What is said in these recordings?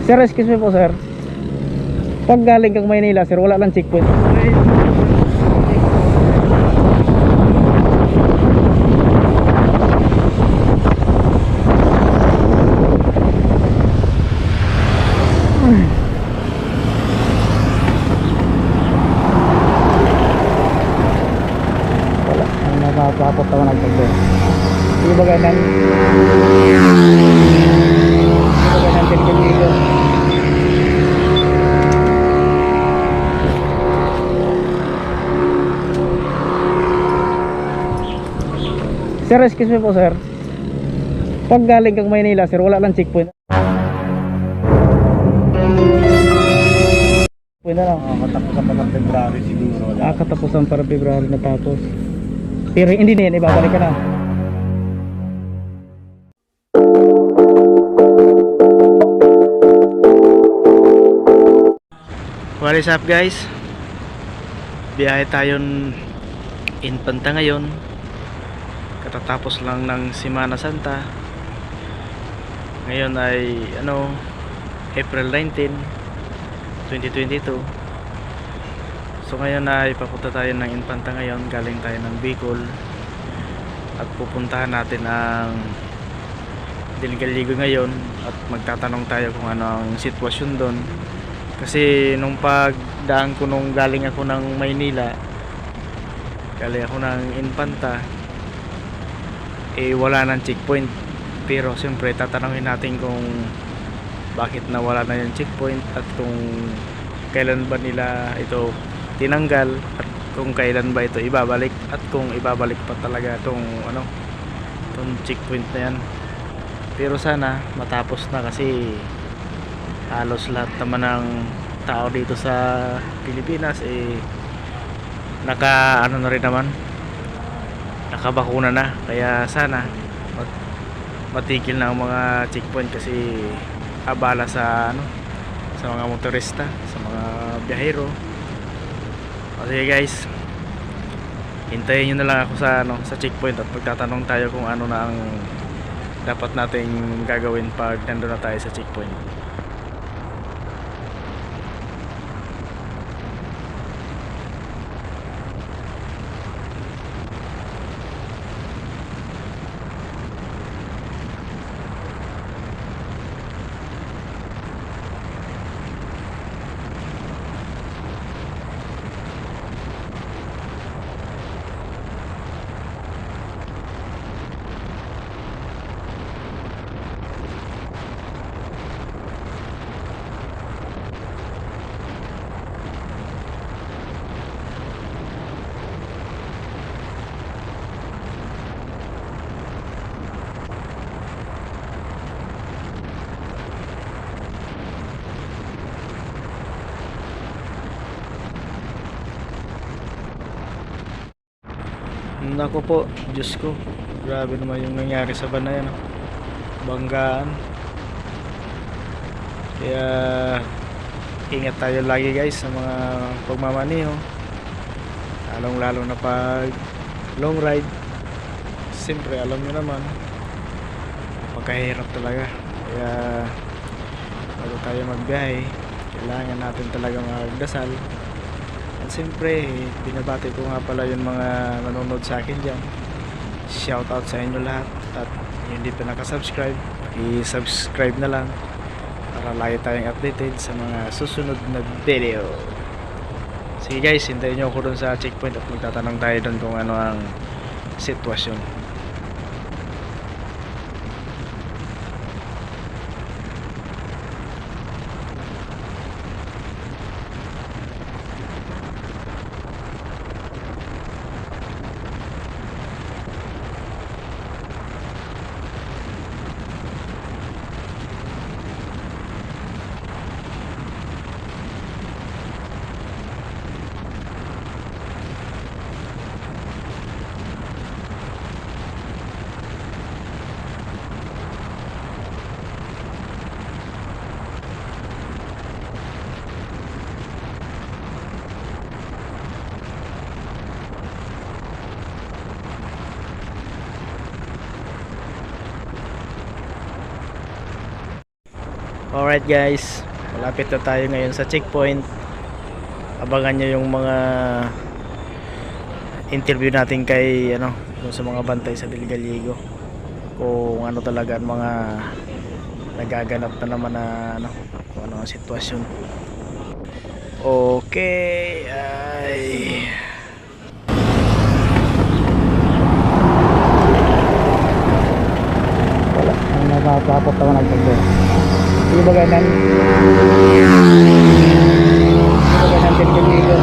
Sir, excuse me po sir. Pag galing kang Maynila sir, wala lang checkpoint. Wala, ang napapapot ako nagtagpo. Hindi ba ganun? Hindi ba ganun tilgil-gilid? Sir, excuse me po sir. Pag galing kang Maynila sir, wala lang checkpoint. Pwede lang. Katapusan pa ng February siguro. Katapusan para February na tapos. Pero hindi na yan, ibabalik ka na. What is up guys? Biyahe tayong Infanta ngayon. Katatapos lang ng Semana Santa. Ngayon ay April 19, 2022. So ngayon ay papunta tayo ng Infanta ngayon. Galing tayo ng Bicol at pupuntahan natin ang Dilgaligo ngayon at magtatanong tayo kung ano ang sitwasyon doon. Kasi nung pagdaan ko nung galing ako ng Maynila, galing ako ng Infanta, wala nang checkpoint. Pero siyempre tatanungin natin kung bakit nawala na yung checkpoint at kung kailan ba nila ito tinanggal at kung kailan ba ito ibabalik at kung ibabalik pa talaga itong checkpoint na yan. Pero sana matapos na kasi halos lahat naman ng tao dito sa Pilipinas na rin naman, nakabakuna na, kaya sana matigil na ang mga checkpoint kasi abala sa mga motorista, sa mga biyahero. Okay guys, hintayin nyo na lang ako sa checkpoint at magtatanong tayo kung ano na ang dapat nating gagawin pag nandun na tayo sa checkpoint. Nako po, Diyos ko, grabe naman yung nangyari sa Banayan, banggaan. Kaya ingat tayo lagi guys sa mga pagmamaniho, lalong lalo na pag long ride. Siyempre alam nyo naman, pagkahirap talaga. Kaya bago tayo magbiyahe, kailangan natin talaga magdasal. At siyempre, binabati ko nga pala yung mga nanonood sa akin dyan. Shout out sa inyo lahat. At yung hindi pa nakasubscribe, i-subscribe na lang para lagi tayong updated sa mga susunod na video. Sige guys, hintayin nyo ako dun sa checkpoint at magtatanong tayo dun kung ano ang sitwasyon. Alright guys, malapit na tayo ngayon sa checkpoint. Abangan nyo yung mga interview natin kay dun sa mga bantay sa Del Gallego, kung ano talaga ang mga nagaganap na naman na kung ano ang sitwasyon. Okay, ay wala, ang nakakapot naman ang pagdo. Hindi ba ganyan? Hindi ba ganyan Del Gallego?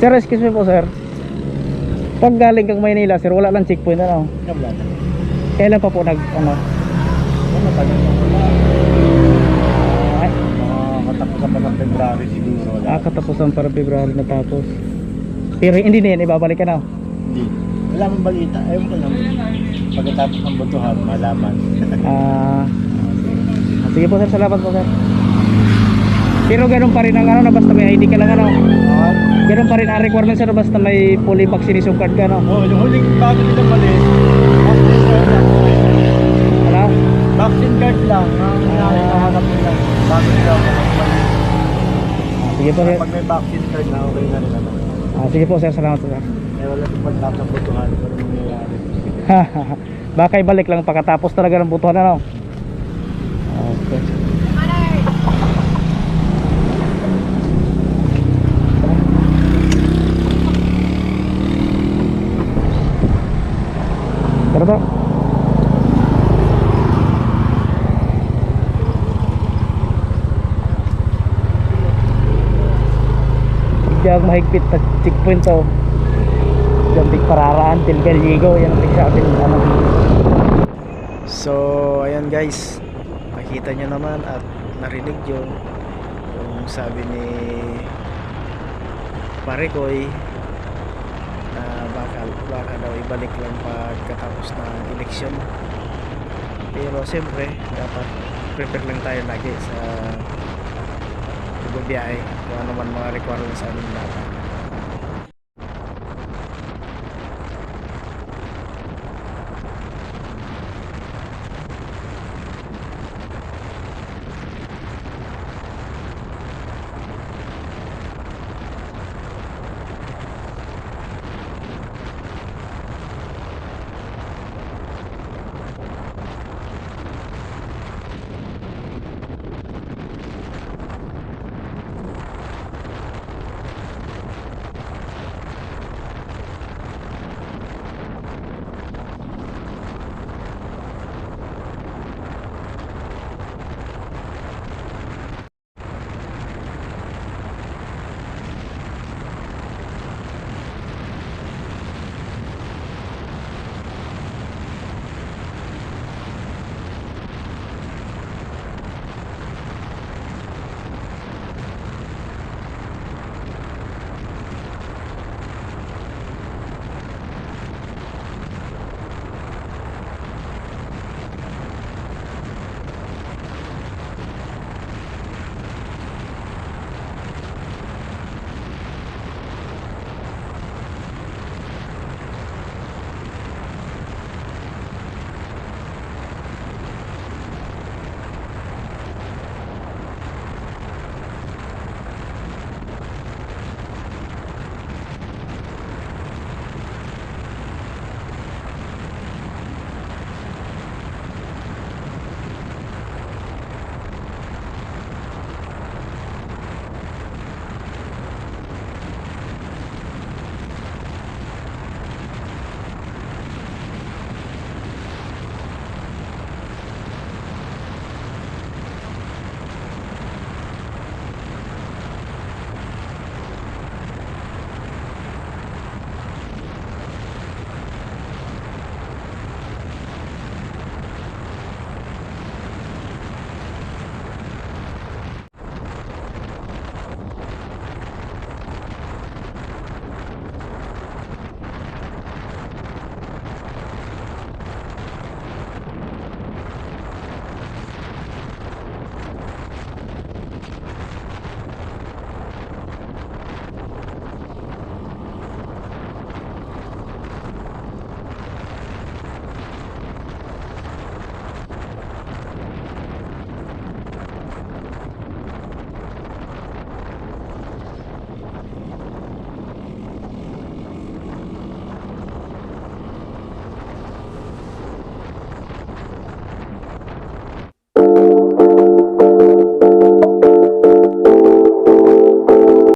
Sir, excuse me po sir. Pag galing kang Maynila sir, wala lang checkpoint Kabla. Kailan pa po Matagal na wala. Ay, Katapusan pa ng February siguro. Wala. katapusan para February na tapos. Pero hindi na yan, ibabalik ka na. Hindi. Wala mong balita. Ewan ko lang. Pagkatapos ng botohan, malaman. Sige po sir, salamat po sir. Pero ganun pa rin ang na basta may ID ka lang ganun pa rin ang requirement sir, basta may fully vaccination card ka Oo, yung huling bago nila malis, vaccine card lang. Ano? Vaccine card lang. Ang hinahanap nila. Bago nila malis. Sige po sir. Pag may vaccine card na, okay na rin naman. Sige po sir, salamat po sir. Eh, wala yung pagtapos ng botohan. Wala yung nangyayari. Baka ibalik lang pagkatapos talaga ng butuhan Okay. Tara po. Diyan mahigpit na checkpoint to. Diyan big pararaan Del Gallego, yan ang sa atin So ayan guys, nakita nyo naman at narinig nyo yung sabi ni Parekoy na baka daw ibalik lang pagkatapos ng eleksyon. Pero siyempre dapat prepare lang tayo lagi sa pagbabiyahe kung ano man mga requirements sa amin dapat. Bye.